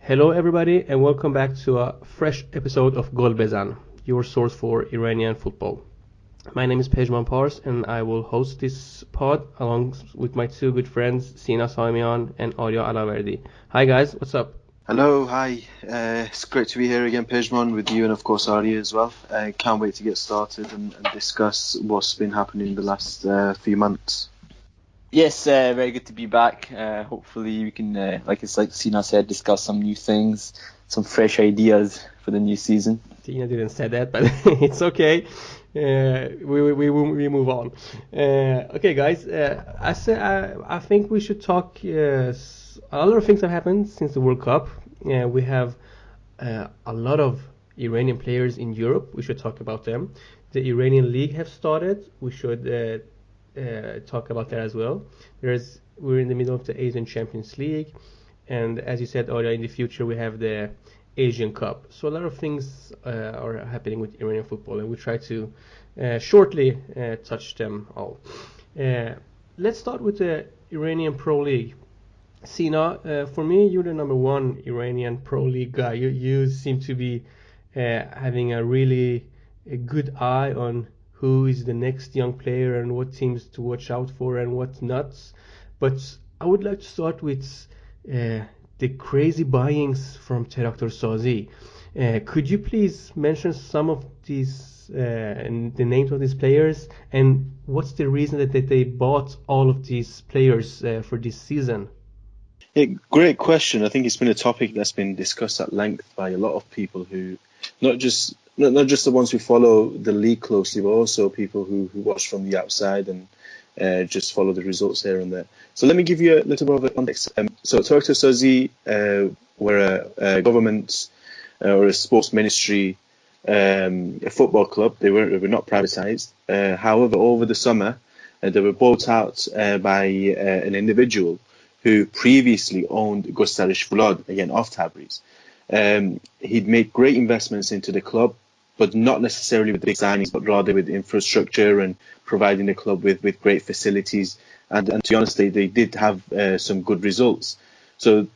Hello, everybody, and welcome back to a fresh episode of Bezan, your source for Iranian football. My name is Pejman Pars, and I will host this pod along with my two good friends, Sina Samian and Arya Alaverdi. Hi, guys, what's up? Hello, hi. It's great to be here again, Pejman, with you and of course Arya as well. Can't wait to get started and discuss what's been happening the last few months. Yes, very good to be back. Hopefully we can, like Sina said, discuss some new things, some fresh ideas for the new season. Tina didn't say that, but it's okay. We move on. Okay, guys. I think we should talk. A lot of things have happened since the World Cup. We have a lot of Iranian players in Europe. We should talk about them. The Iranian League have started. We should talk about that as well. We're in the middle of the Asian Champions League, and as you said, Arya, in the future we have the Asian Cup. So a lot of things are happening with Iranian football, and we try to shortly touch them all. Let's start with the Iranian Pro League. Sina, for me, you're the number one Iranian Pro League guy. You seem to be having a good eye on who is the next young player and what teams to watch out for and what not. But I would like to start with the crazy buyings from Teraktor Sazi. Could you please mention some of these and the names of these players, and what's the reason that they bought all of these players for this season? Yeah, great question. I think it's been a topic that's been discussed at length by a lot of people who, not just the ones who follow the league closely, but also people who watch from the outside and just follow the results here and there. So let me give you a little more of a context. So Teraktor Sazi were a government or a sports ministry, a football club. They were not privatized. However, over the summer, they were bought out by an individual who previously owned Gostarish Fulad, again off Tabriz. He'd made great investments into the club, but not necessarily with big signings, but rather with infrastructure and providing the club with great facilities. And to be honest, they did have some good results. So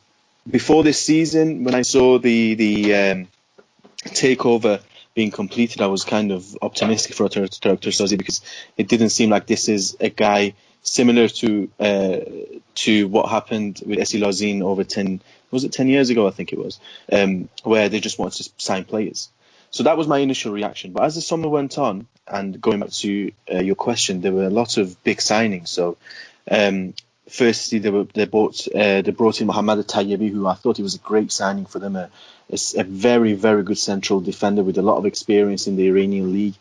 before this season, when I saw the takeover being completed, I was kind of optimistic for Teraktor Sazi, because it didn't seem like this is a guy similar to what happened with Esi Lazin over 10 years ago, I think it was, where they just wanted to sign players. So that was my initial reaction. But as the summer went on, and going back to your question, there were a lot of big signings. So firstly, they brought in Mohammad Tayyibi, who I thought he was a great signing for them, a very, very good central defender with a lot of experience in the Iranian league.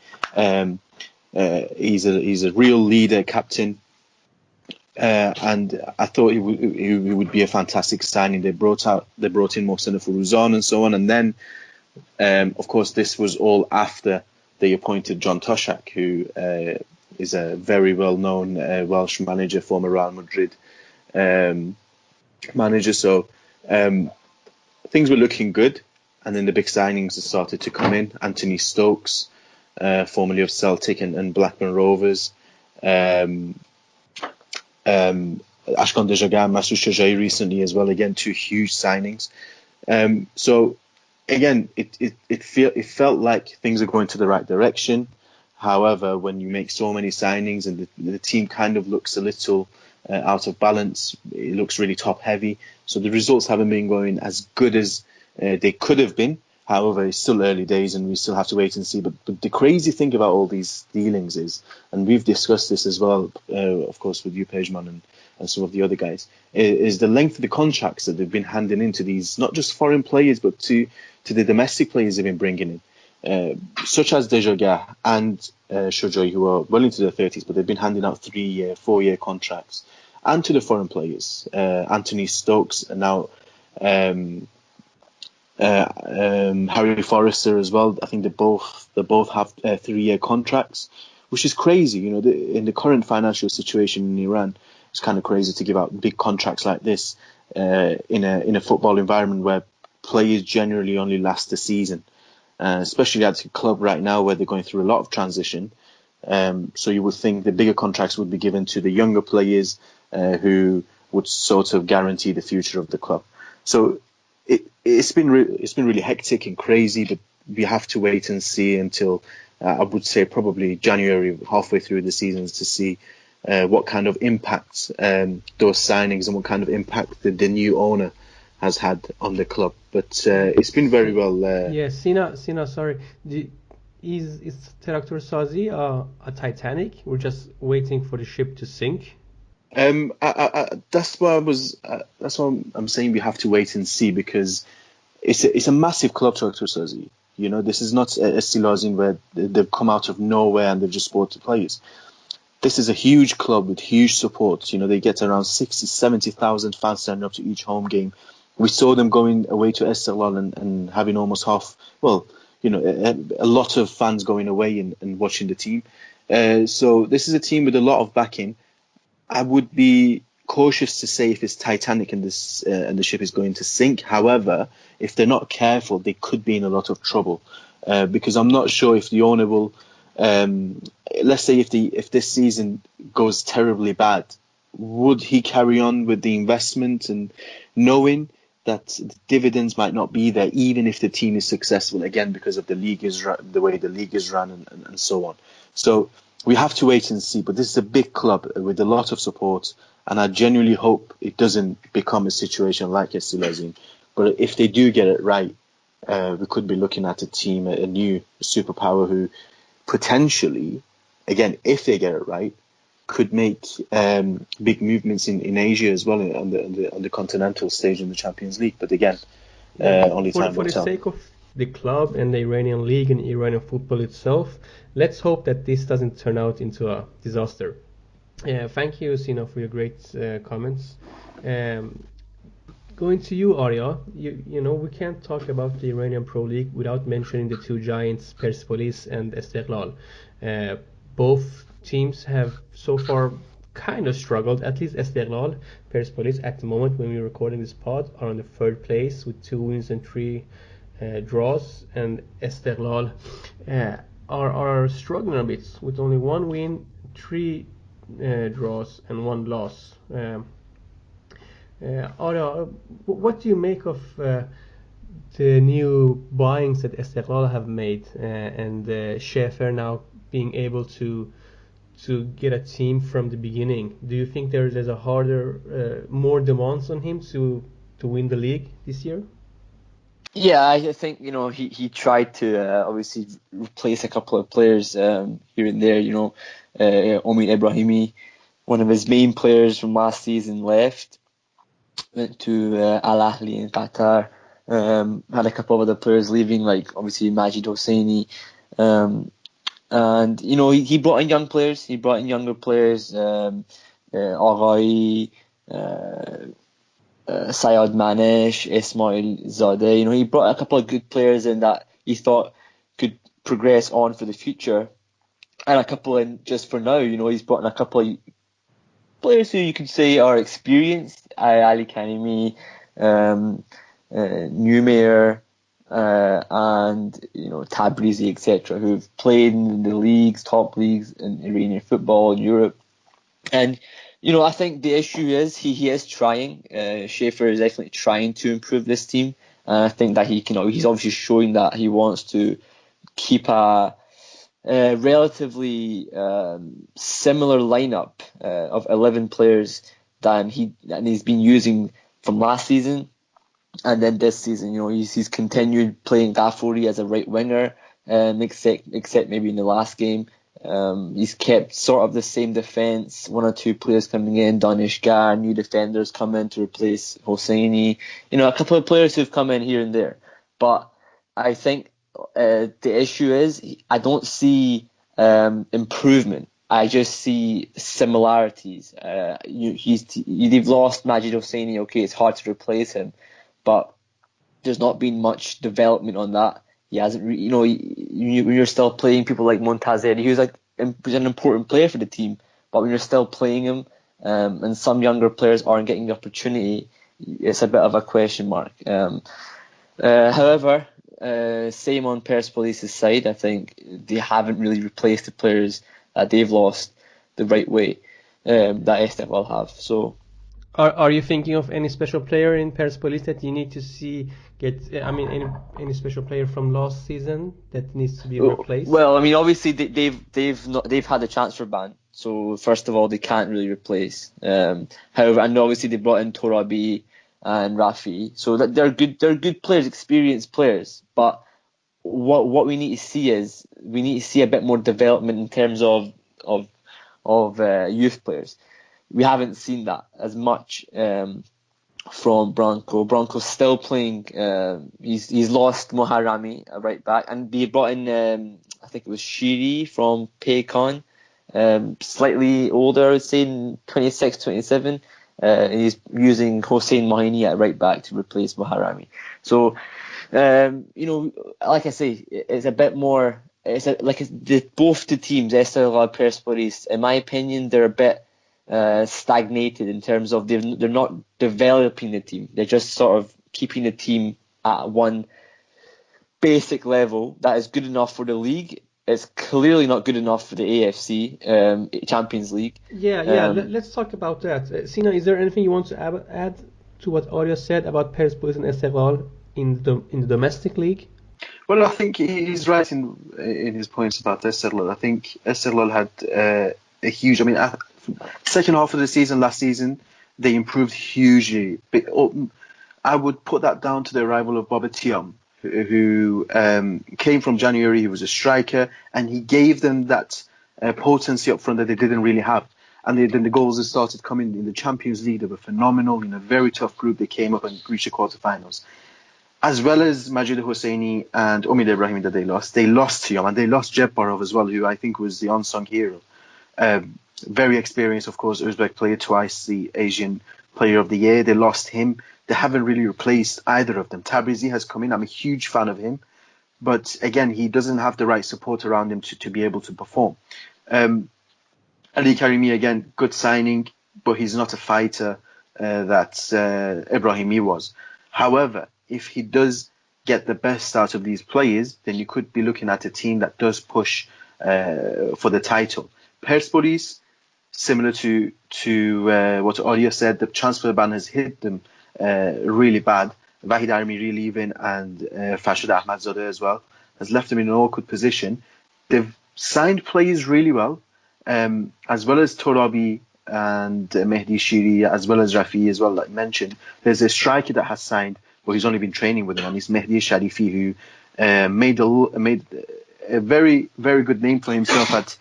He's a real leader, captain. And I thought he would be a fantastic signing. They brought in Mohsen Furuzan and so on, and then, of course, this was all after they appointed John Toshak, who is a very well-known Welsh manager, former Real Madrid manager. So things were looking good, and then the big signings started to come in. Anthony Stokes, formerly of Celtic and Blackburn Rovers. Ashkan Dejagan, Masud Shajai recently as well. Again, two huge signings. So again, it felt like things are going to the right direction. However, when you make so many signings and the team kind of looks a little out of balance, it looks really top heavy. So the results haven't been going as good as they could have been. However, it's still early days and we still have to wait and see. But the crazy thing about all these dealings is, and we've discussed this as well, of course, with you, Pejman, and some of the other guys, is the length of the contracts that they've been handing into these, not just foreign players, but to the domestic players they've been bringing in, such as Dejagah and Shojoy, who are well into their 30s, but they've been handing out 3-year, 4-year contracts, and to the foreign players, Anthony Stokes, and now Harry Forrester as well. I think they both have 3-year contracts, which is crazy. You know, in the current financial situation in Iran, it's kind of crazy to give out big contracts like this in a football environment where players generally only last a season, especially at the club right now where they're going through a lot of transition. So you would think the bigger contracts would be given to the younger players who would sort of guarantee the future of the club. So it's been really hectic and crazy, but we have to wait and see until I would say probably January, halfway through the seasons, to see what kind of impact those signings and what kind of impact the new owner has had on the club. But it's been very well. Yeah, Sina, sorry. Is Traktörsazi a Titanic? We're just waiting for the ship to sink. That's why that's why I'm saying we have to wait and see, because it's a massive club, Traktörsazi. You know, this is not a Silazin where they've come out of nowhere and they've just bought the players. This is a huge club with huge support. You know, they get around 60,000-70,000 fans turning up to each home game. We saw them going away to Esteghlal and having almost a lot of fans going away and watching the team. So this is a team with a lot of backing. I would be cautious to say if it's Titanic and the ship is going to sink. However, if they're not careful, they could be in a lot of trouble, because I'm not sure if the owner will. Let's say if this season goes terribly bad, would he carry on with the investment and knowing that the dividends might not be there, even if the team is successful, again because of the way the league is run and so on. So we have to wait and see. But this is a big club with a lot of support, and I genuinely hope it doesn't become a situation like Esteghlal. But if they do get it right, we could be looking at a team, a new superpower who potentially, again, if they get it right, could make big movements in Asia as well on the continental stage in the Champions League. But again, only time will tell. For the sake of the club and the Iranian league and Iranian football itself, let's hope that this doesn't turn out into a disaster. Thank you, Sina, for your great comments. Going to you, Arya, you know, we can't talk about the Iranian Pro League without mentioning the two giants, Persepolis and Esteghlal. Both teams have so far kind of struggled, at least Esteghlal. Persepolis, at the moment when we're recording this pod, are on the third place with 2 wins and 3 draws, and Esteghlal are struggling a bit with only 1 win, 3 draws and 1 loss. Arya, what do you make of the new buyings that Esteghlal have made, and Schäfer now being able to get a team from the beginning? Do you think there's a harder, more demands on him to win the league this year? Yeah, I think, you know, he tried to obviously replace a couple of players here and there. You know, Omid Ebrahimi, one of his main players from last season, left, went to Al Ahly in Qatar. Had a couple of other players leaving, like obviously Majid Hosseini. And, you know, he brought in young players. He brought in younger players, Aghai, Sayed Manesh, Ismail Zadeh. You know, he brought a couple of good players in that he thought could progress on for the future. And a couple in just for now. You know, he's brought in a couple of players who you could say are experienced. Ali Kanemi, Numair, and, you know, Tabrizi, etc., who've played in the leagues, top leagues in Iranian football in Europe. And, you know, I think the issue is he is trying. Schäfer is definitely trying to improve this team. And I think that he's obviously showing that he wants to keep a relatively similar lineup of 11 players than he's been using from last season. And then this season, you know, he's continued playing Ghafouri as a right winger, except maybe in the last game. He's kept sort of the same defence, 1 or 2 players coming in, Danishgar, new defenders come in to replace Hosseini. You know, a couple of players who've come in here and there. But I think the issue is I don't see improvement. I just see similarities. They've lost Majid Hosseini. Okay, it's hard to replace him, but there's not been much development on that. He hasn't, when you're still playing people like Montazeri, who's an important player for the team, but when you're still playing him, and some younger players aren't getting the opportunity, it's a bit of a question mark. However, same on Persepolis' side. I think they haven't really replaced the players that they've lost the right way that Esteghlal have. So Are you thinking of any special player in Persepolis that you need to see any special player from last season that needs to be replaced? Well, I mean, obviously they've had a transfer ban, so first of all they can't really replace. However, and obviously they brought in Torabi and Rafi, so that they're good players, experienced players. But what we need to see is we need to see a bit more development in terms of youth players. We haven't seen that as much from Branco. Branco's still playing. He's lost Moharami, a right back, and they brought in I think it was Shiri from Paycon, slightly older, I would say 26, 27. He's using Hossein Mohini at right back to replace Moharami. So, like I say, it's a bit more. Both the teams, Esteghlal and Persepolis, in my opinion, they're a bit stagnated in terms of they're not developing the team. They're just sort of keeping the team at one basic level that is good enough for the league. It's clearly not good enough for the AFC Champions League. Let's talk about that. Sina, is there anything you want to add to what Arya said about Persepolis and Esteghlal in the domestic league? Well, I think he's right in his points about Esteghlal. I think Esteghlal had a huge. Second half of the season last season, they improved hugely. I would put that down to the arrival of Baba Tiam, who came from January. He was a striker, and he gave them that potency up front that they didn't really have. And then the goals that started coming in the Champions League, they were phenomenal. In a very tough group, they came up and reached the quarterfinals. As well as Majid Hosseini and Omid Ibrahimi that they lost Tiam, and they lost Jebbarov as well, who I think was the unsung hero. Very experienced, of course, Uzbek player, twice the Asian Player of the Year. They lost him. They haven't really replaced either of them. Tabrizi has come in. I'm a huge fan of him. But again, he doesn't have the right support around him to be able to perform. Ali Karimi, again, good signing, but he's not a fighter that Ibrahimi was. However, if he does get the best out of these players, then you could be looking at a team that does push for the title. Persepolis, similar to what Arya said, the transfer ban has hit them really bad. Vahid Armiri leaving and Farshad Ahmadzadeh as well has left them in an awkward position. They've signed players really well, as well as Torabi and Mehdi Shiri, as well as Rafi as well, like mentioned. There's a striker that has signed, but he's only been training with them, and it's Mehdi Sharifi, who made a very, very good name for himself at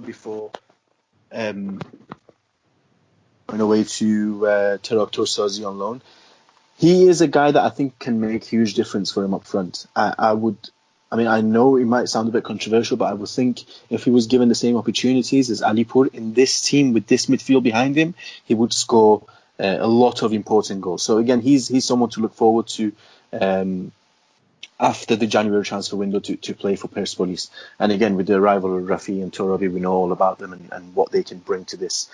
before on the way to Teraktor Sazi on loan. He is a guy that I think can make huge difference for him up front. I know it might sound a bit controversial, but I would think if he was given the same opportunities as Alipur in this team with this midfield behind him, he would score a lot of important goals. So again, he's someone to look forward to after the January transfer window to play for Persepolis. And again, with the arrival of Rafi and Torabi, we know all about them and what they can bring to this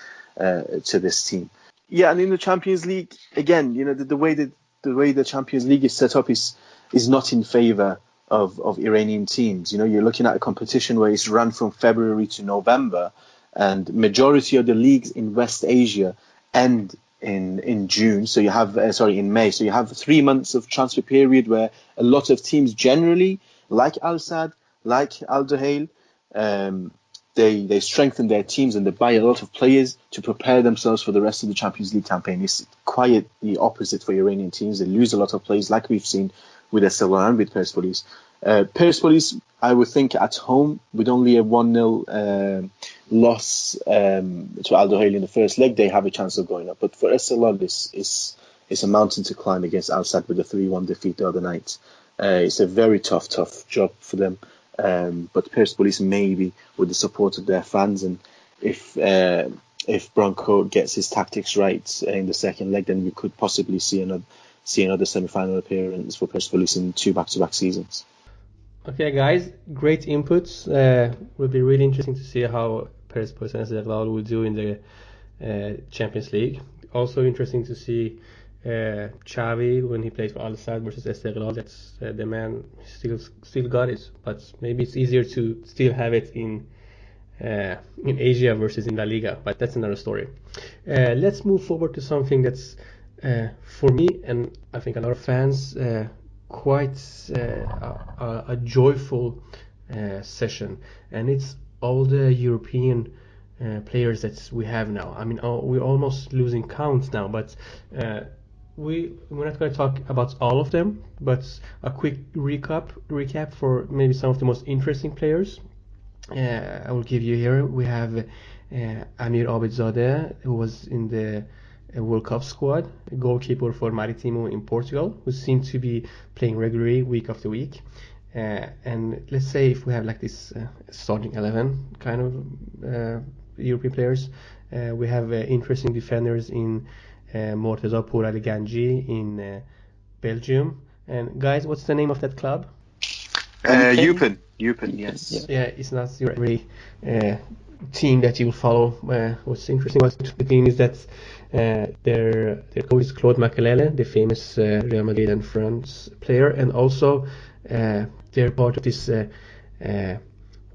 team. Yeah, and in the Champions League, again, the way the Champions League is set up is not in favour of Iranian teams. You're looking at a competition where it's run from February to November, and majority of the leagues in West Asia end in June. So you have in May. So you have 3 months of transfer period where a lot of teams generally, like Al Sadd, like Al Duhail, they strengthen their teams and they buy a lot of players to prepare themselves for the rest of the Champions League campaign. It's quite the opposite for Iranian teams. They lose a lot of players, like we've seen with Esteghlal and with Persepolis. Persepolis, I would think at home, with only a 1-0 loss to Al Duhail in the first leg, they have a chance of going up. But for Esteghlal, it's a mountain to climb against Al Sadd with a 3-1 defeat the other night. It's a very tough job for them. But Persepolis, maybe with the support of their fans, and if Branco gets his tactics right in the second leg, then we could possibly see another semi-final appearance for Persepolis in 2 back-to-back seasons. Okay, guys, great inputs. Will be really interesting to see how Persepolis and Esteghlal will do in the Champions League. Also interesting to see Xavi when he plays for Al Sadd versus Esteghlal. That's the man still got it, but maybe it's easier to still have it in in Asia versus in La Liga, but that's another story. Let's move forward to something that's for me and I think a lot of fans quite a joyful session, and it's all the European players that we have now. I mean, we're almost losing count now, but we're not going to talk about all of them, but a quick recap for maybe some of the most interesting players. I will give you here. We have Amir Abidzadeh, who was in the World Cup squad, a goalkeeper for Maritimo in Portugal, who seemed to be playing regularly week after week. And let's say if we have like this starting 11 kind of European players, we have interesting defenders in Morteza Pourali Ganji in Belgium. And guys, what's the name of that club? Eupen, yes. Yeah, it's not really team that you will follow. What's interesting about the team is that their coach is Claude Makélélé, the famous Real Madrid and France player, and also they're part of this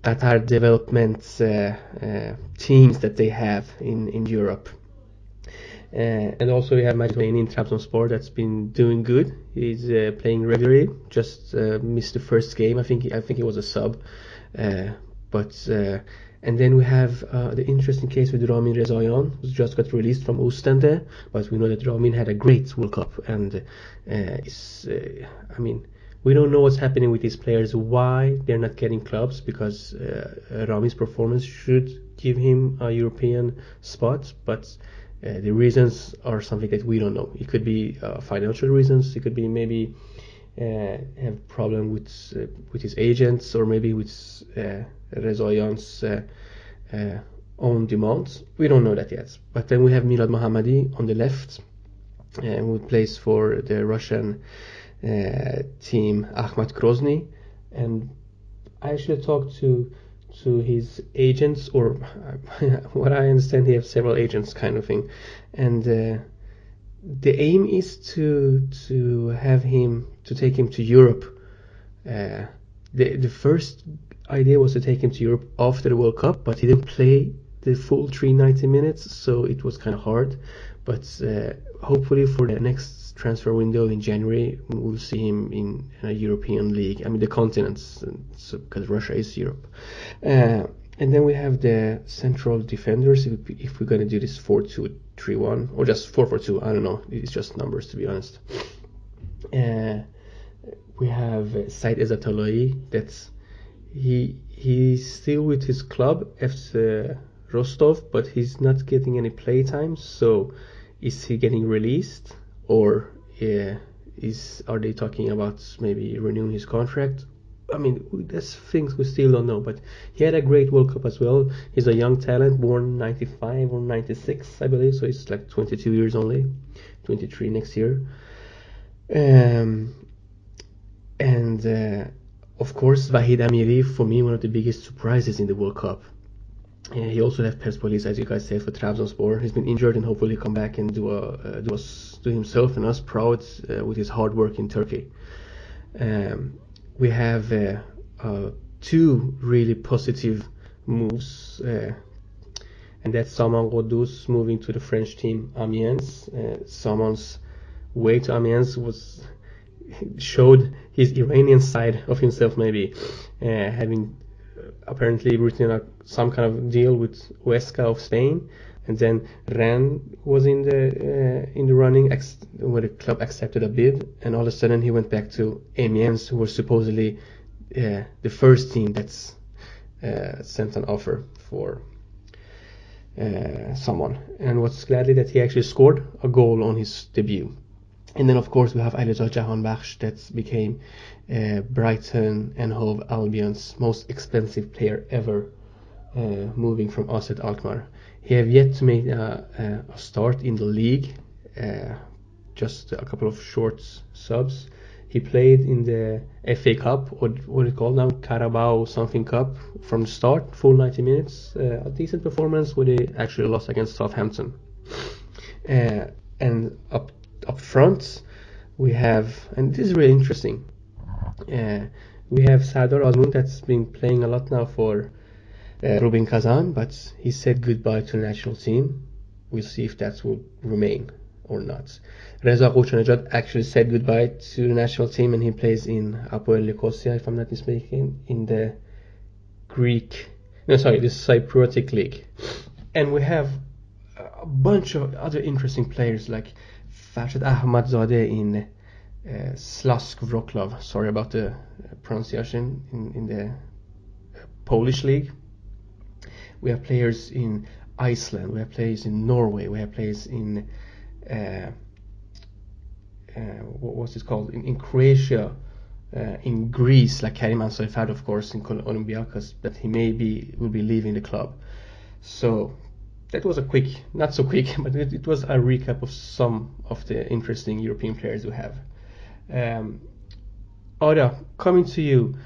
Qatar development teams that they have in Europe. And also we have Majid Homeini in Trabzonspor that's been doing good. He's playing regularly. Just missed the first game. I think he was a sub. And then we have the interesting case with Ramin Rezayan, who just got released from Ostende. But we know that Ramin had a great World Cup, and we don't know what's happening with these players, why they're not getting clubs, because Ramin's performance should give him a European spot, but the reasons are something that we don't know. It could be financial reasons. It could be maybe have problem with his agents, or maybe with Rezayan's own demands. We don't know that yet. But then we have Milad Mohammadi on the left, who plays for the Russian team Akhmat Grozny, and I actually talked to his agents, or what I understand, he has several agents, kind of thing, and the aim is to take him to Europe. The first idea was to take him to Europe after the World Cup, but he didn't play the full 390 minutes, so it was kind of hard. But hopefully for the next transfer window in January, we'll see him in a European league. I mean, the continents, so, because Russia is Europe. And then we have the central defenders. If we're going to do this 4-2-3-1 or just 4-4-2, I don't know. It's just numbers, to be honest. We have Said Ezatolai. That's he's still with his club, FC Rostov, but he's not getting any play time. So is he getting released, or are they talking about maybe renewing his contract? I mean, that's things we still don't know, but he had a great World Cup as well. He's a young talent, born 95 or 96, I believe, so he's like 22 years only, 23 next year. Of course, Vahid Amiri, for me, one of the biggest surprises in the World Cup. He also left Persepolis, as you guys said, for Trabzonspor. He's been injured and hopefully come back and do himself and us proud with his hard work in Turkey. We have two really positive moves, and that's Saman Ghoddos moving to the French team Amiens. Saman's way to Amiens showed his Iranian side of himself, maybe having apparently written some kind of deal with Huesca of Spain, and then Rennes was in the running where the club accepted a bid, and all of a sudden he went back to Amiens, who was supposedly the first team that's sent an offer for someone. And what's gladly that he actually scored a goal on his debut. And then of course we have Alireza Jahanbakhsh that became Brighton and Hove Albion's most expensive player ever, moving from us at Alkmaar. He have yet to make a start in the league, just a couple of short subs. He played in the FA Cup, or what is it called now, Carabao something Cup, from the start, full 90 minutes, a decent performance where they actually lost against Southampton. And up front we have, and this is really interesting, we have Sardar Azmoun that's been playing a lot now for Rubin Kazan, but he said goodbye to the national team. We'll see if that will remain or not. Reza Ghouchanejad actually said goodbye to the national team, and he plays in Apoel Nicosia, if I'm not mistaken, in the the Cypriotic League. And we have a bunch of other interesting players like Farshad Ahmadzadeh in Slask Wroclaw. Sorry about the pronunciation in the Polish league. We have players in Iceland. We have players in Norway. We have players in what's it called? In Croatia, in Greece, like Karim Ansarifard, of course, in Olympiacos, but he will be leaving the club. So that was not so quick, but it was a recap of some of the interesting European players we have. Oda, coming to you,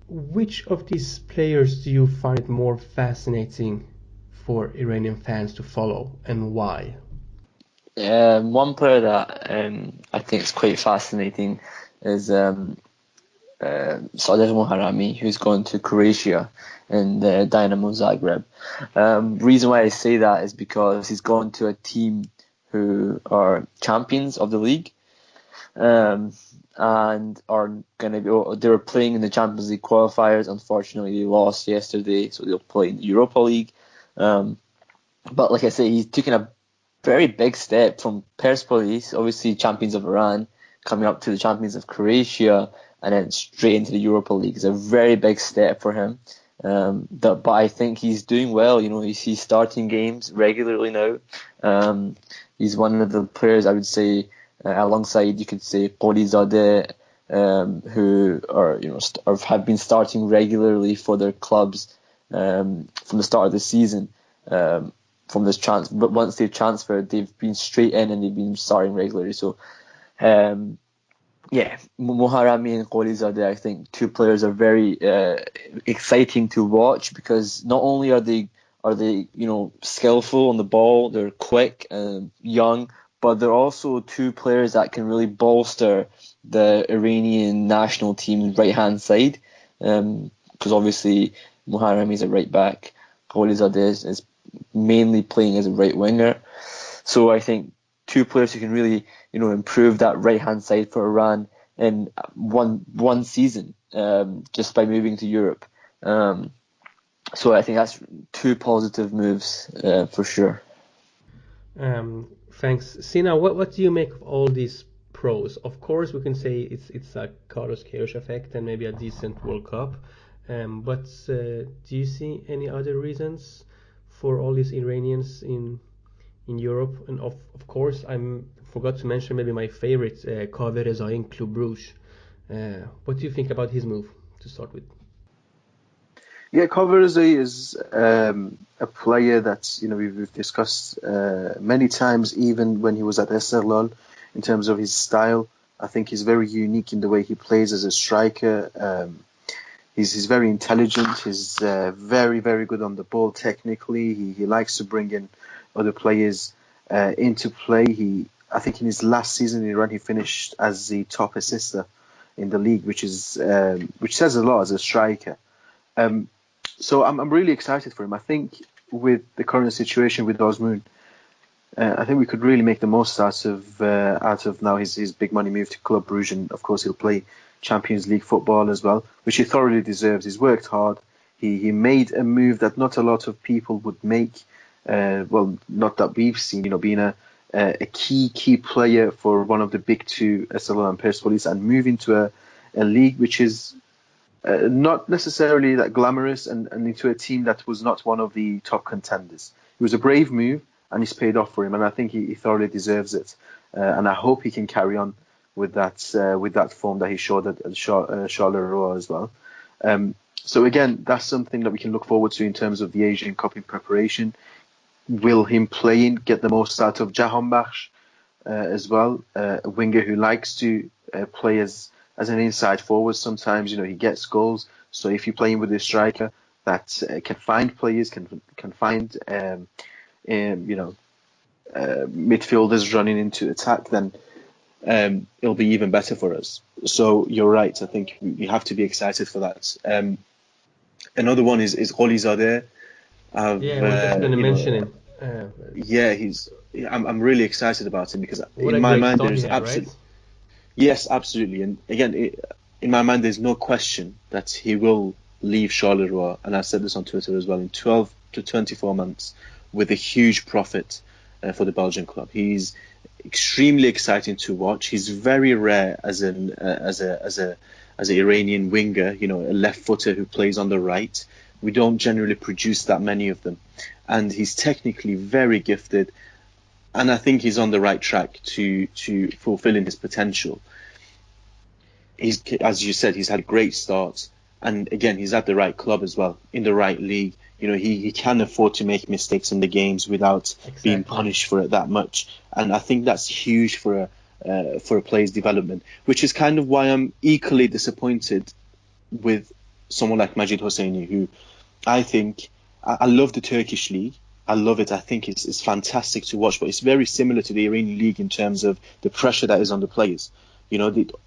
which of these players do you find it more fascinating for Iranian fans to follow, and why? One player that I think is quite fascinating is Sadegh Moharami, who's gone to Croatia and Dynamo Zagreb. Reason why I say that is because he's gone to a team who are champions of the league, and are going to be. They were playing in the Champions League qualifiers. Unfortunately, they lost yesterday, so they'll play in the Europa League. But like I say, he's taken a very big step from Persepolis, obviously champions of Iran, coming up to the champions of Croatia, and then straight into the Europa League. It's a very big step for him. But I think he's doing well. He's starting games regularly now. He's one of the players, I would say, alongside, you could say, Qolizadeh, who have been starting regularly for their clubs from the start of the season. From this transfer, but once they've transferred, they've been straight in and they've been starting regularly. So, Moharami and Qolizadeh, I think two players are very exciting to watch, because not only are they skillful on the ball, they're quick and young, but they're also two players that can really bolster the Iranian national team's right hand side. Because obviously Moharami is a right back, Qolizadeh is mainly playing as a right winger. So I think two players who can really, improve that right hand side for Iran in one season, just by moving to Europe. So I think that's two positive moves for sure. Thanks, Sina. What do you make of all these pros? Of course, we can say it's a Carlos Queiroz effect and maybe a decent World Cup. But do you see any other reasons for all these Iranians in Europe? And of course, I forgot to mention maybe my favorite, Kaveh Rezai in Club Brugge. What do you think about his move to start with? Yeah, Kaveh Rezai is a player that we've discussed many times, even when he was at Esteghlal, in terms of his style. I think he's very unique in the way he plays as a striker. He's very intelligent. He's very, very good on the ball technically. He likes to bring in other players into play. I think in his last season in Iran, he finished as the top assister in the league, which says a lot as a striker. So I'm really excited for him. I think with the current situation with Osmoon, I think we could really make the most out of now his big money move to Club Brugge, and of course he'll play Champions League football as well, which he thoroughly deserves. He's worked hard. He made a move that not a lot of people would make. Not that we've seen. Being a key player for one of the big two, Esteghlal and Persepolis, and moving to a league which is not necessarily that glamorous, and into a team that was not one of the top contenders. It was a brave move, and it's paid off for him, and I think he thoroughly deserves it. And I hope he can carry on with that form that he showed at Charleroi as well. So again, that's something that we can look forward to in terms of the Asian Cup in preparation. Will him playing get the most out of Jahanbakhsh as well, a winger who likes to play as an inside forward. Sometimes he gets goals. So if you're playing with a striker that can find players, can find midfielders running into attack, then it'll be even better for us. So you're right. I think we have to be excited for that. Another one is Golizadeh. Yeah, I was just going to mention him. Yeah, I'm really excited about him because What in a my great mind start he there's had, right? absolutely yes, absolutely, and again, in my mind there's no question that he will leave Charleroi, and I said this on Twitter as well, in 12 to 24 months with a huge profit for the Belgian club. He's extremely exciting to watch. He's very rare as an Iranian winger, a left footer who plays on the right. We don't generally produce that many of them, and he's technically very gifted, and I think he's on the right track to fulfilling his potential. He's, as you said, he's had great starts, and again, he's at the right club as well, in the right league. He can afford to make mistakes in the games without being punished for it that much, and I think that's huge for a player's development, which is kind of why I'm equally disappointed with someone like Majid Hosseini, who I think I love the Turkish league. I love it. I think it's fantastic to watch, but it's very similar to the Iranian league in terms of the pressure that is on the players.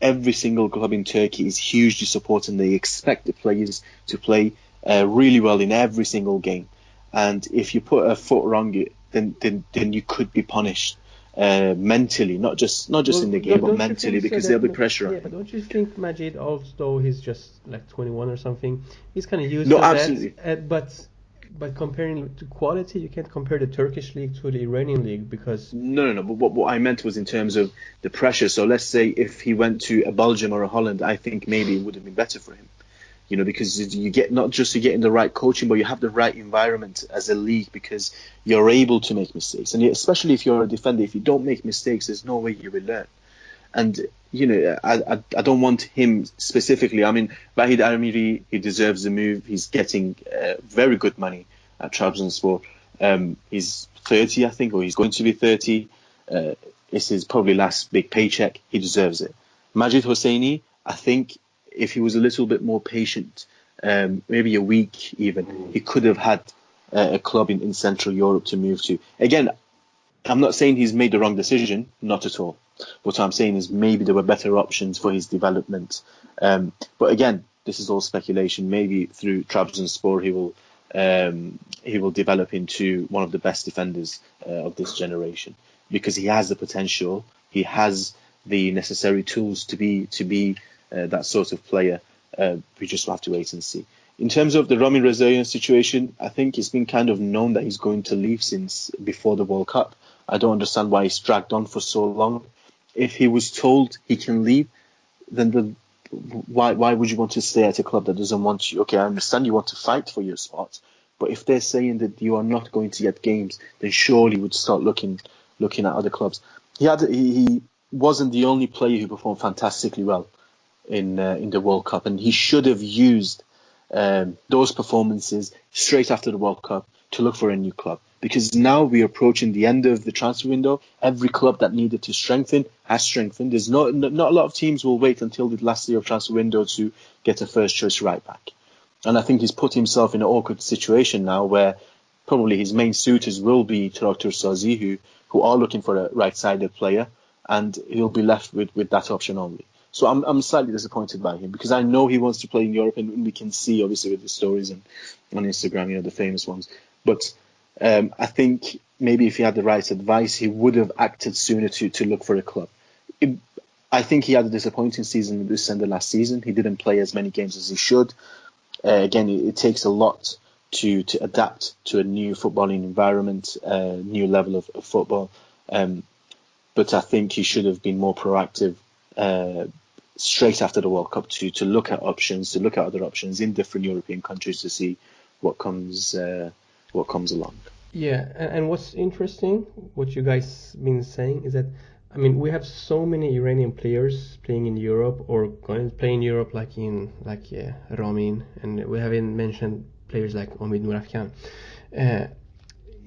Every single club in Turkey is hugely supporting. They expect the players to play really well in every single game, and if you put a foot wrong, then you could be punished mentally, not just in the game, but mentally, because there'll be pressure on Yeah, but him. don't you think Majid, although he's just like 21 or something, he's kind of used No, to absolutely. that. But comparing to quality, you can't compare the Turkish league to the Iranian league because No. But what I meant was in terms of the pressure. So let's say if he went to a Belgium or a Holland, I think maybe it would have been better for him. Because you get not just you getting the right coaching, but you have the right environment as a league because you're able to make mistakes. And especially if you're a defender, if you don't make mistakes, there's no way you will learn. And I don't want him specifically. I mean, Vahid Amiri, he deserves the move. He's getting very good money at Trabzonspor. He's 30, I think, or he's going to be 30. It's his probably last big paycheck. He deserves it. Majid Hosseini, I think, if he was a little bit more patient, maybe a week even, he could have had a club in Central Europe to move to. Again, I'm not saying he's made the wrong decision, not at all. What I'm saying is maybe there were better options for his development. But again, this is all speculation. Maybe through Trabzonspor he will develop into one of the best defenders of this generation because he has the potential. He has the necessary tools to be that sort of player. We just have to wait and see. In terms of the Rami Rezaian situation, I think it's been kind of known that he's going to leave since before the World Cup. I don't understand why he's dragged on for so long. If he was told he can leave, then why would you want to stay at a club that doesn't want you? Okay, I understand you want to fight for your spot, but if they're saying that you are not going to get games, then surely you would start looking at other clubs. He wasn't the only player who performed fantastically well in the World Cup, and he should have used those performances straight after the World Cup to look for a new club. Because now we're approaching the end of the transfer window. Every club that needed to strengthen has strengthened. There's not a lot of teams will wait until the last year of transfer window to get a first choice right back. And I think he's put himself in an awkward situation now where probably his main suitors will be Traktor Sazi, who are looking for a right-sided player, and he'll be left with that option only. So I'm slightly disappointed by him because I know he wants to play in Europe, and we can see obviously with the stories and on Instagram, the famous ones. But I think maybe if he had the right advice, he would have acted sooner to look for a club. I think he had a disappointing season this and the last season. He didn't play as many games as he should. Again, it takes a lot to adapt to a new footballing environment, a new level of football. But I think he should have been more proactive straight after the World Cup to look at options, to look at other options in different European countries to see what comes along. yeah, and what's interesting, what you guys been saying is that I mean we have so many Iranian players playing in Europe or going to play in Europe like Ramin, and we haven't mentioned players like Omid Nurafkan.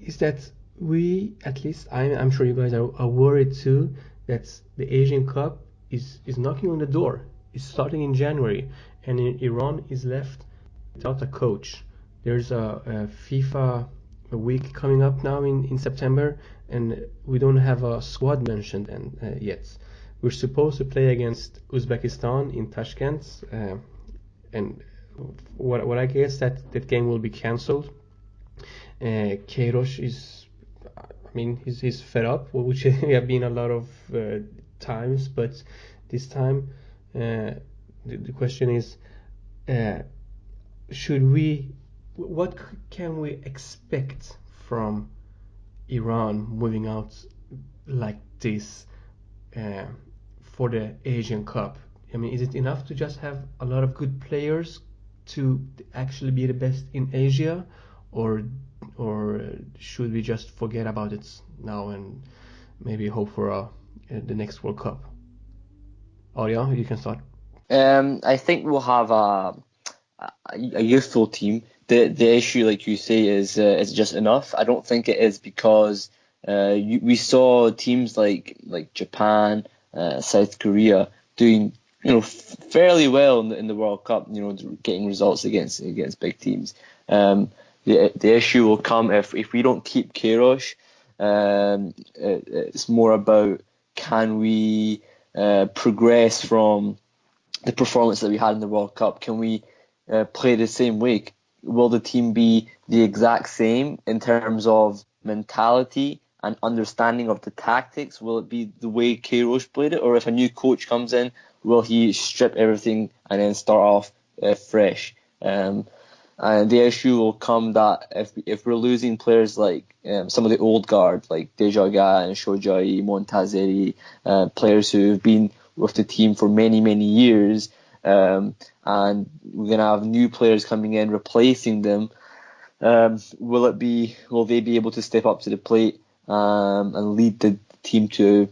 Is that we at least I'm sure you guys are worried too that the Asian Cup is knocking on the door. It's starting in January, and Iran is left without a coach. There's a FIFA week coming up now in September, and we don't have a squad mentioned yet. We're supposed to play against Uzbekistan in Tashkent, and what I guess that game will be cancelled. Queiroz is, I mean, he's fed up, which we have been a lot of times, but this time the question is, what can we expect from Iran moving out like this for the Asian Cup? I mean, is it enough to just have a lot of good players to actually be the best in Asia, or should we just forget about it now and maybe hope for the next World Cup? Arya, you can start. I think we'll have a youthful team. The issue, like you say, is just enough. I don't think it is because we saw teams like Japan, South Korea doing fairly well in the World Cup. Getting results against big teams. The issue will come if we don't keep Queiroz. It's more about, can we progress from the performance that we had in the World Cup? Can we play the same way? Will the team be the exact same in terms of mentality and understanding of the tactics? Will it be the way Queiroz played it? Or if a new coach comes in, will he strip everything and then start off fresh? And the issue will come that if we're losing players like some of the old guard, like Dejaga and Shojai, Montazeri, players who have been with the team for many, many years, and we're going to have new players coming in replacing them, will they be able to step up to the plate and lead the team to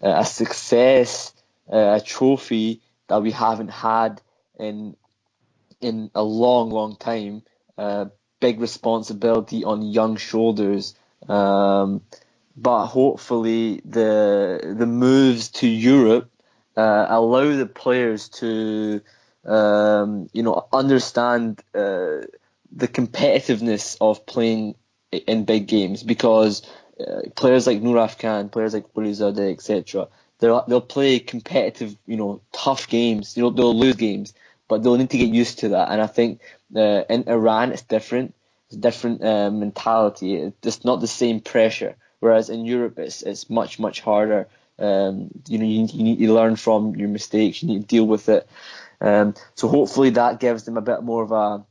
a success, a trophy that we haven't had in a long, long time? Big responsibility on young shoulders, but hopefully the moves to Europe allow the players to understand the competitiveness of playing in big games, because players like Nuraf Khan, players like Burizadeh, etc., they'll play competitive, tough games. They'll lose games, but they'll need to get used to that. And I think in Iran it's different. It's a different mentality. It's not the same pressure. Whereas in Europe it's much, much harder. You need to learn from your mistakes. You need to deal with it. So hopefully that gives them a bit more of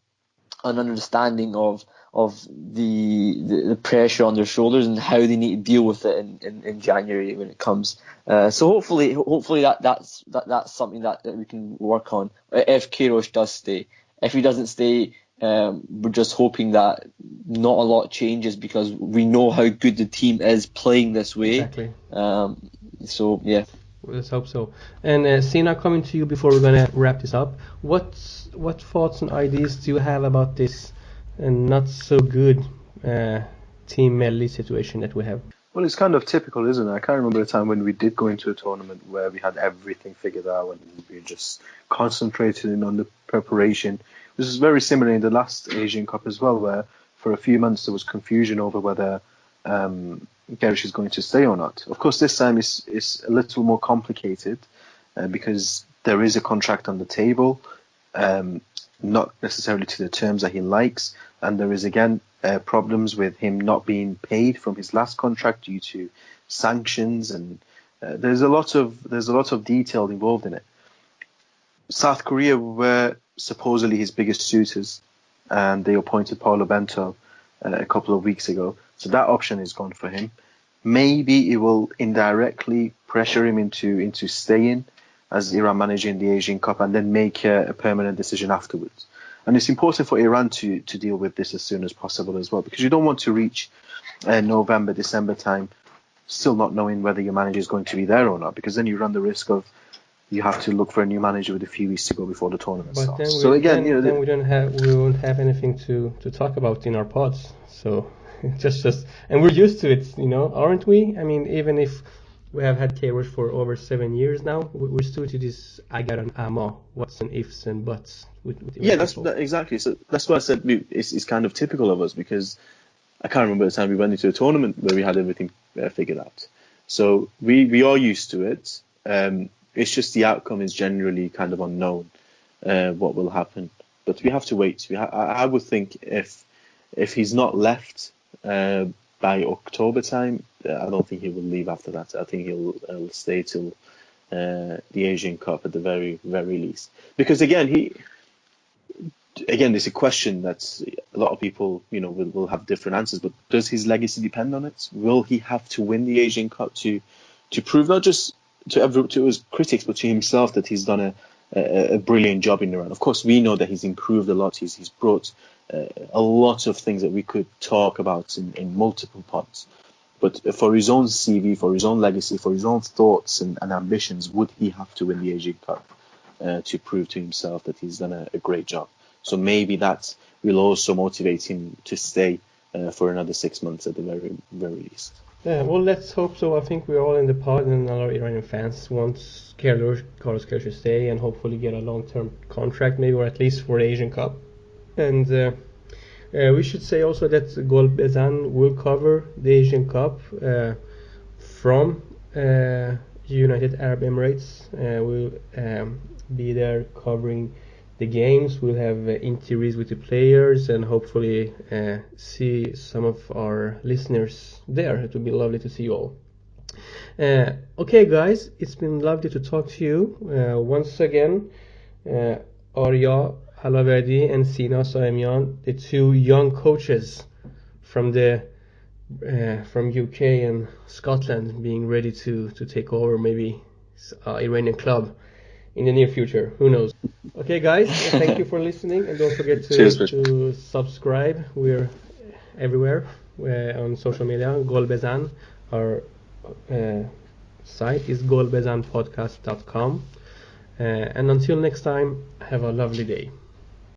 an understanding of the pressure on their shoulders and how they need to deal with it in January when it comes. So hopefully that's something that we can work on if Queiroz does stay. If he doesn't stay, we're just hoping that not a lot changes, because we know how good the team is playing this way. Exactly. So yeah. Let's hope so. And Sina, coming to you before we're gonna wrap this up, what thoughts and ideas do you have about this not so good Team Melli situation that we have? Well, it's kind of typical, isn't it? I can't remember a time when we did go into a tournament where we had everything figured out and we were just concentrating on the preparation. This is very similar in the last Asian Cup as well, where for a few months there was confusion over whether Queiroz is going to stay or not. Of course, this time is a little more complicated because there is a contract on the table, not necessarily to the terms that he likes, and there is again problems with him not being paid from his last contract due to sanctions, and there's a lot of detail involved in it. South Korea were supposedly his biggest suitors, and they appointed Paulo Bento a couple of weeks ago. So that option is gone for him. Maybe it will indirectly pressure him into staying as Iran manager in the Asian Cup and then make a permanent decision afterwards. And it's important for Iran to deal with this as soon as possible as well, because you don't want to reach November, December time still not knowing whether your manager is going to be there or not, because then you run the risk of you have to look for a new manager with a few weeks to go before the tournament But starts. then we won't have anything to talk about in our pods. So just and we're used to it, aren't we? I mean, even if we have had Queiroz for over 7 years now, we're still to this agar and ama, what's and ifs and buts. Exactly. So that's why I said it's kind of typical of us, because I can't remember the time we went into a tournament where we had everything figured out. So we are used to it. It's just the outcome is generally kind of unknown, what will happen. But we have to wait. I would think if he's not left by October time, I don't think he will leave after that. I think he'll stay till the Asian Cup at the very, very least. Because again, there's a question that a lot of people, will have different answers. But does his legacy depend on it? Will he have to win the Asian Cup to prove not just to his critics, but to himself that he's done a brilliant job in Iran? Of course, we know that he's improved a lot. He's brought a lot of things that we could talk about in multiple parts. But for his own CV, for his own legacy, for his own thoughts and ambitions, would he have to win the Asian Cup to prove to himself that he's done a great job? So maybe that will also motivate him to stay for another 6 months at the very, very least. Yeah, well, let's hope so. I think we're all in the pod, and all our Iranian fans want Carlos Queiroz to stay and hopefully get a long-term contract, maybe, or at least for the Asian Cup. And we should say also that Gol Bezan will cover the Asian Cup from United Arab Emirates. We'll be there covering the games. We'll have interviews with the players and hopefully see some of our listeners there. It would be lovely to see you all. Okay, guys, it's been lovely to talk to you once again. Arya Halaverdi and Sina Saemian, the two young coaches from UK and Scotland, being ready to take over maybe Iranian club in the near future. Who knows? Okay, guys, thank you for listening, and don't forget to subscribe. We're everywhere on social media. Gol Bezan. Our site is golbezanpodcast.com. And until next time, have a lovely day.